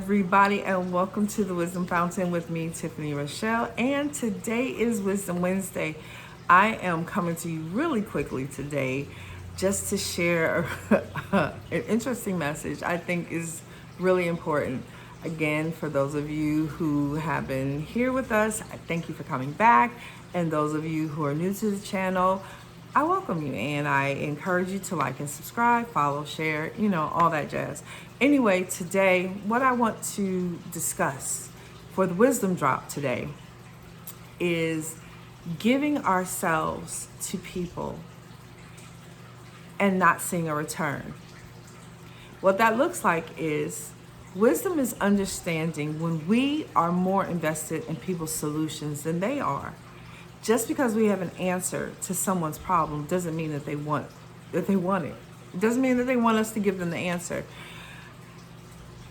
everybody, and welcome to the Wisdom Fountain with me, Tiffany Rochelle. And today is Wisdom Wednesday. I am coming to you really quickly today just to share an interesting message I think is really important. Again, for those of you who have been here with us, I thank you for coming back. And those of you who are new to the channel, I welcome you and I encourage you to like and subscribe, follow, share, all that jazz. Anyway, today, what I want to discuss for the wisdom drop today is giving ourselves to people and not seeing a return. What that looks like is wisdom is understanding when we are more invested in people's solutions than they are. Just because we have an answer to someone's problem doesn't mean that they want it. It doesn't mean that they want us to give them the answer.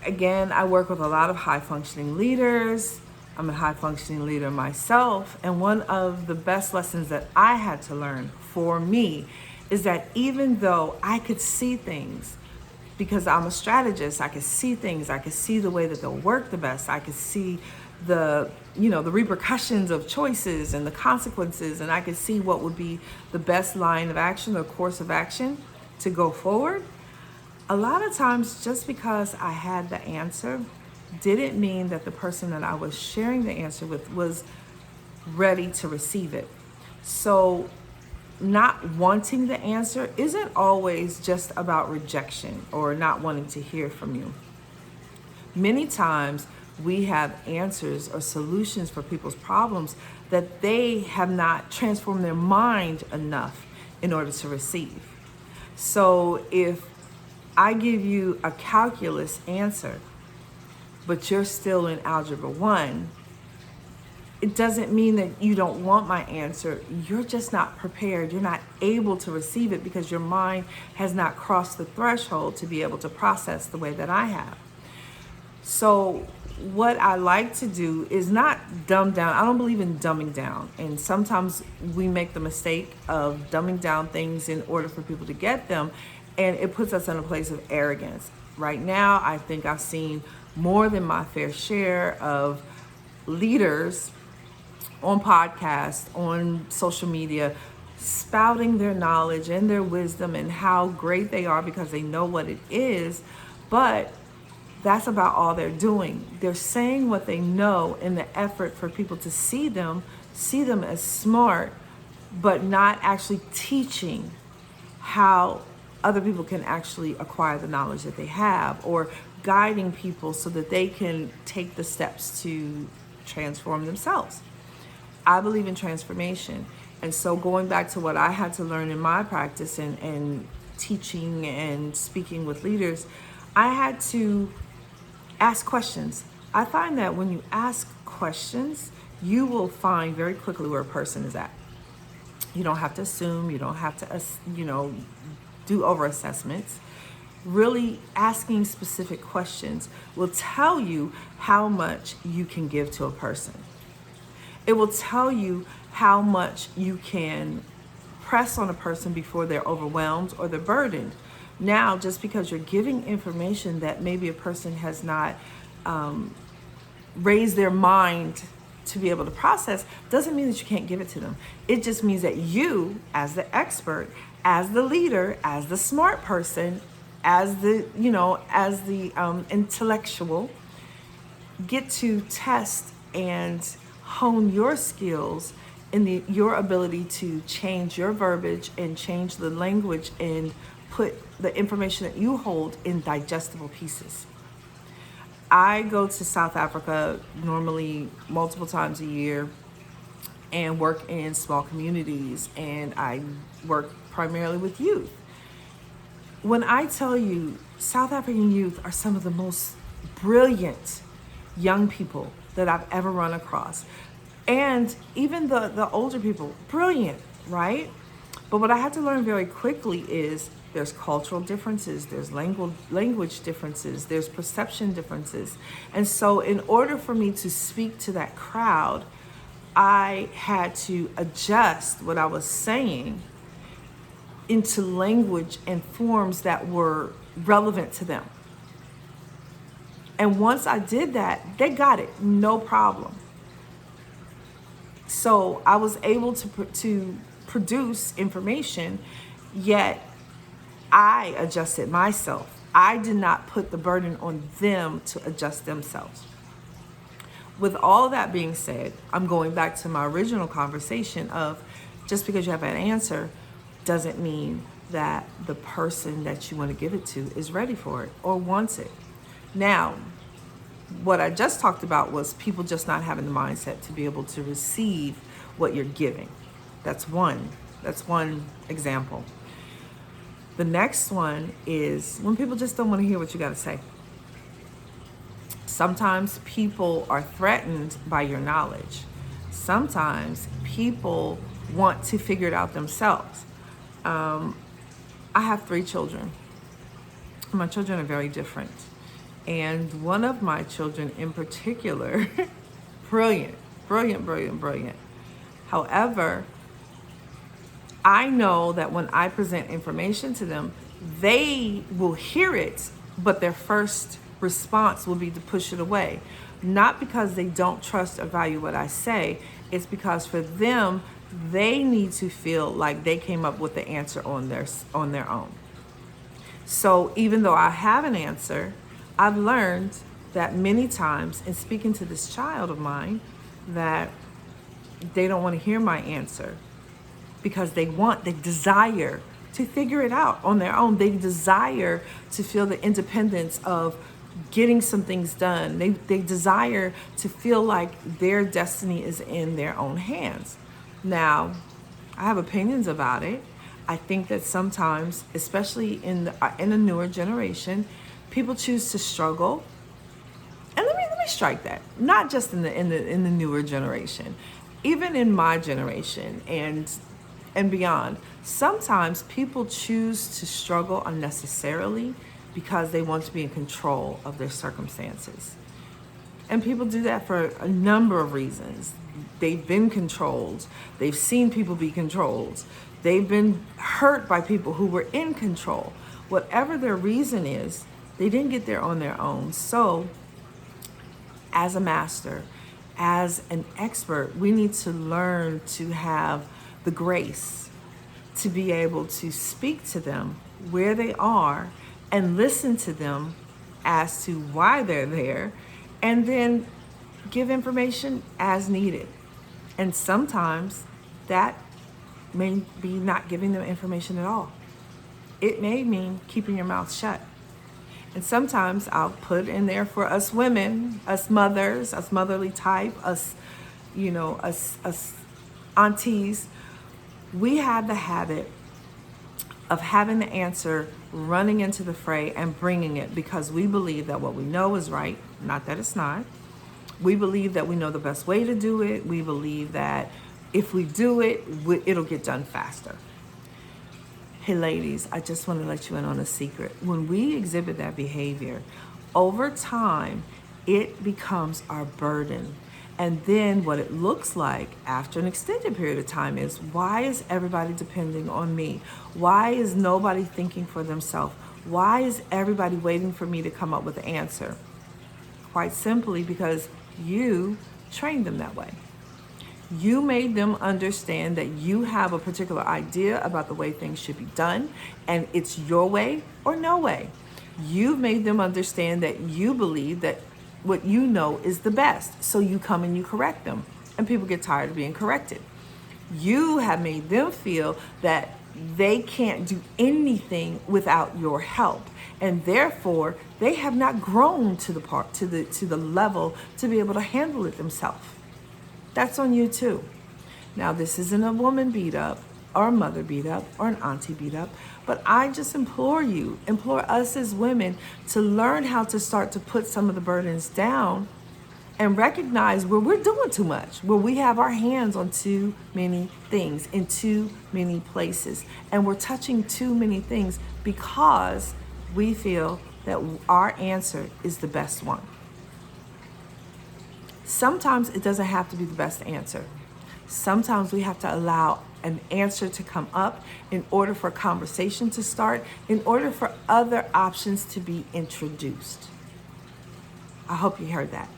Again, I work with a lot of high-functioning leaders. I'm a high-functioning leader myself, and one of the best lessons that I had to learn for me is that even though I could see things, because I'm a strategist, I could see things, I could see the way that they'll work the best, I could see the repercussions of choices and the consequences, and I could see what would be the best line of action or course of action to go forward. A lot of times, just because I had the answer didn't mean that the person that I was sharing the answer with was ready to receive it. So not wanting the answer isn't always just about rejection or not wanting to hear from you. Many times we have answers or solutions for people's problems that they have not transformed their mind enough in order to receive. So if I give you a calculus answer, but you're still in Algebra 1, it doesn't mean that you don't want my answer. You're just not prepared. You're not able to receive it because your mind has not crossed the threshold to be able to process the way that I have. So what I like to do is not dumb down. I don't believe in dumbing down. And sometimes we make the mistake of dumbing down things in order for people to get them. And it puts us in a place of arrogance. Right now, I think I've seen more than my fair share of leaders on podcasts, on social media, spouting their knowledge and their wisdom and how great they are because they know what it is. But that's about all they're doing. They're saying what they know in the effort for people to see them as smart, but not actually teaching how other people can actually acquire the knowledge that they have, or guiding people so that they can take the steps to transform themselves. I believe in transformation. And so going back to what I had to learn in my practice and teaching and speaking with leaders, I had to ask questions. I find that when you ask questions, you will find very quickly where a person is at. You don't have to assume, you don't have to, do over assessments. Really asking specific questions will tell you how much you can give to a person. It will tell you how much you can press on a person before they're overwhelmed or they're burdened. Now, just because you're giving information that maybe a person has not raised their mind to be able to process, doesn't mean that you can't give it to them. It just means that you, as the expert, as the leader, as the smart person, as the intellectual, get to test and hone your skills in your ability to change your verbiage and change the language and put the information that you hold in digestible pieces. I go to South Africa normally multiple times a year and work in small communities, and I work primarily with youth. When I tell you, South African youth are some of the most brilliant young people that I've ever run across. And even the older people, brilliant, right? But what I had to learn very quickly is there's cultural differences, there's language differences, there's perception differences. And so in order for me to speak to that crowd, I had to adjust what I was saying into language and forms that were relevant to them. And once I did that, they got it, no problem. So I was able to produce information, yet I adjusted myself. I did not put the burden on them to adjust themselves. With all that being said, I'm going back to my original conversation of just because you have an answer doesn't mean that the person that you want to give it to is ready for it or wants it. Now, what I just talked about was people just not having the mindset to be able to receive what you're giving. That's one example. The next one is when people just don't want to hear what you got to say. Sometimes people are threatened by your knowledge. Sometimes people want to figure it out themselves. I have 3 children. My children are very different. And one of my children in particular, brilliant. However, I know that when I present information to them, they will hear it, but their first response will be to push it away. Not because they don't trust or value what I say, it's because for them, they need to feel like they came up with the answer on their own. So even though I have an answer, I've learned that many times in speaking to this child of mine that they don't want to hear my answer because they desire to figure it out on their own. They desire to feel the independence of getting some things done. They desire to feel like their destiny is in their own hands. Now, I have opinions about it. I think that sometimes, especially in the newer generation, people choose to struggle. And let me strike that. Not just in the newer generation, even in my generation and beyond. Sometimes people choose to struggle unnecessarily because they want to be in control of their circumstances. And people do that for a number of reasons. They've been controlled. They've seen people be controlled. They've been hurt by people who were in control. Whatever their reason is, they didn't get there on their own. So, as a master, as an expert, we need to learn to have the grace to be able to speak to them where they are and listen to them as to why they're there, and then give information as needed. And sometimes that may be not giving them information at all. It may mean keeping your mouth shut. And sometimes I'll put in there for us women, us mothers, us motherly type, us aunties, we have the habit of having the answer, running into the fray and bringing it because we believe that what we know is right, not that it's not. We believe that we know the best way to do it. We believe that if we do it, it'll get done faster. Hey ladies, I just want to let you in on a secret. When we exhibit that behavior, over time, it becomes our burden. And then what it looks like after an extended period of time is, why is everybody depending on me? Why is nobody thinking for themselves? Why is everybody waiting for me to come up with the answer? Quite simply because you trained them that way. You made them understand that you have a particular idea about the way things should be done, and it's your way or no way. You've made them understand that you believe that what you know is the best, so you come and you correct them, and people get tired of being corrected. You have made them feel that they can't do anything without your help, and therefore they have not grown to the level to be able to handle it themselves. That's on you too. Now, this isn't a woman beat up or a mother beat up or an auntie beat up, but I just implore us as women to learn how to start to put some of the burdens down and recognize where we're doing too much, where we have our hands on too many things in too many places, and we're touching too many things because we feel that our answer is the best one. Sometimes it doesn't have to be the best answer. Sometimes we have to allow an answer to come up in order for a conversation to start, in order for other options to be introduced. I hope you heard that.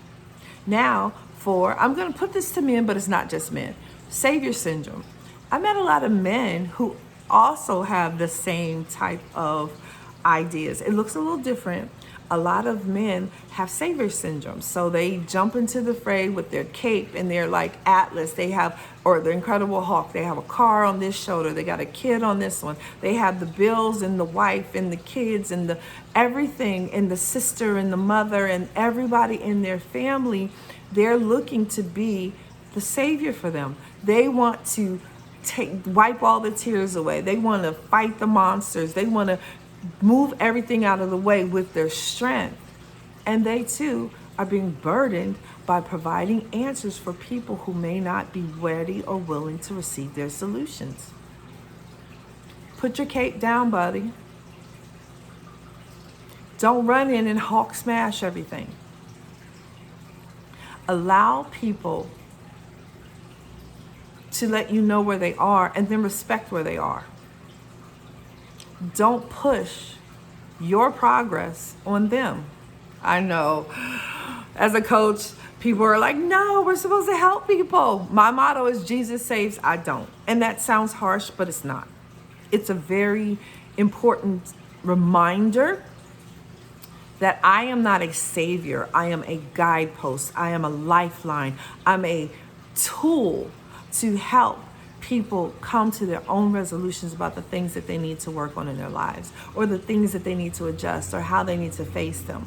Now, I'm going to put this to men, but it's not just men. Savior syndrome. I met a lot of men who also have the same type of ideas. It looks a little different. A lot of men have savior syndrome. So they jump into the fray with their cape and they're like Atlas. Or the Incredible Hulk. They have a car on this shoulder. They got a kid on this one. They have the bills and the wife and the kids and the everything and the sister and the mother and everybody in their family. They're looking to be the savior for them. They want to wipe all the tears away. They want to fight the monsters. They want to move everything out of the way with their strength. And they too are being burdened by providing answers for people who may not be ready or willing to receive their solutions. Put your cape down, buddy. Don't run in and Hulk smash everything. Allow people to let you know where they are and then respect where they are. Don't push your progress on them. I know as a coach, people are like, no, we're supposed to help people. My motto is Jesus saves, I don't. And that sounds harsh, but it's not. It's a very important reminder that I am not a savior. I am a guidepost. I am a lifeline. I'm a tool to help people come to their own resolutions about the things that they need to work on in their lives, or the things that they need to adjust, or how they need to face them.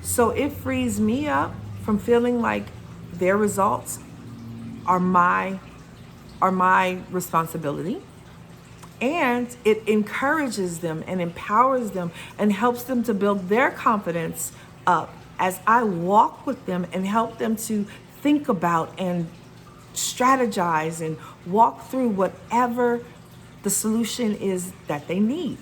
So it frees me up from feeling like their results are my responsibility. And it encourages them and empowers them and helps them to build their confidence up as I walk with them and help them to think about and strategize and walk through whatever the solution is that they need.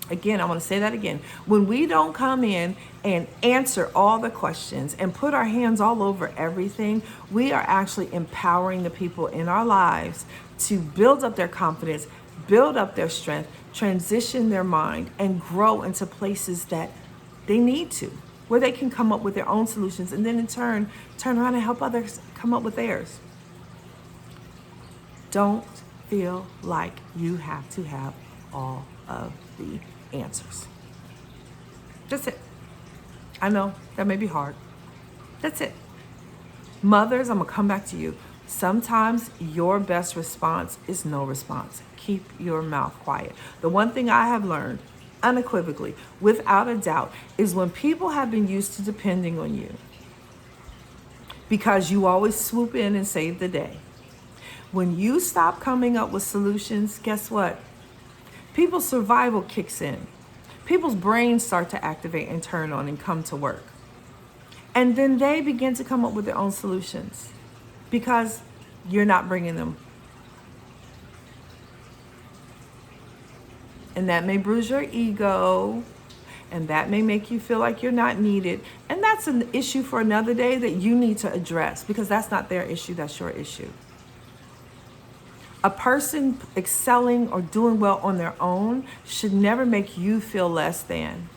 Again, I want to say that again. When we don't come in and answer all the questions and put our hands all over everything, we are actually empowering the people in our lives to build up their confidence, build up their strength, transition their mind, and grow into places that they need to, where they can come up with their own solutions and then in turn around and help others come up with theirs. Don't feel like you have to have all of the answers. That's it. I know that may be hard. That's it. Mothers, I'm gonna come back to you. Sometimes your best response is no response. Keep your mouth quiet. The one thing I have learned unequivocally, without a doubt, is when people have been used to depending on you because you always swoop in and save the day. When you stop coming up with solutions, guess what? People's survival kicks in. People's brains start to activate and turn on and come to work. And then they begin to come up with their own solutions because you're not bringing them. And that may bruise your ego, and that may make you feel like you're not needed. And that's an issue for another day that you need to address, because that's not their issue, that's your issue. A person excelling or doing well on their own should never make you feel less than.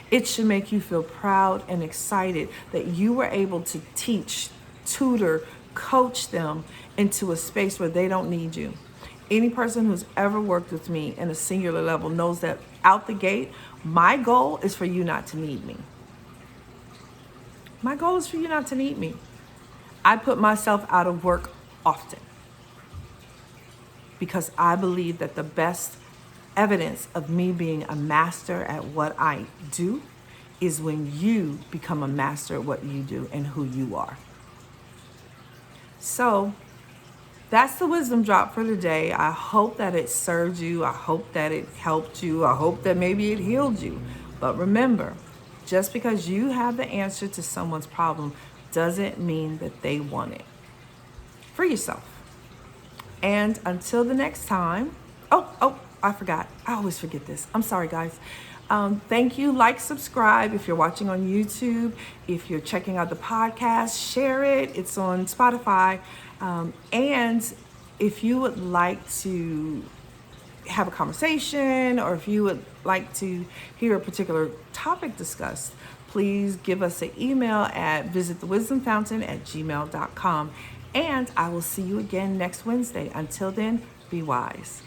It should make you feel proud and excited that you were able to teach, tutor, coach them into a space where they don't need you. Any person who's ever worked with me in a singular level knows that out the gate, my goal is for you not to need me. My goal is for you not to need me. I put myself out of work often because I believe that the best evidence of me being a master at what I do is when you become a master at what you do and who you are. So that's the wisdom drop for today. I hope that it served you. I hope that it helped you. I hope that maybe it healed you. But remember, just because you have the answer to someone's problem doesn't mean that they want it. Free yourself. And until the next time, I forgot. I always forget this. I'm sorry, guys. Thank you. Like, subscribe if you're watching on YouTube. If you're checking out the podcast, share it. It's on Spotify. And if you would like to have a conversation, or if you would like to hear a particular topic discussed, please give us an email at visitthewisdomfountain@gmail.com. And I will see you again next Wednesday. Until then, be wise.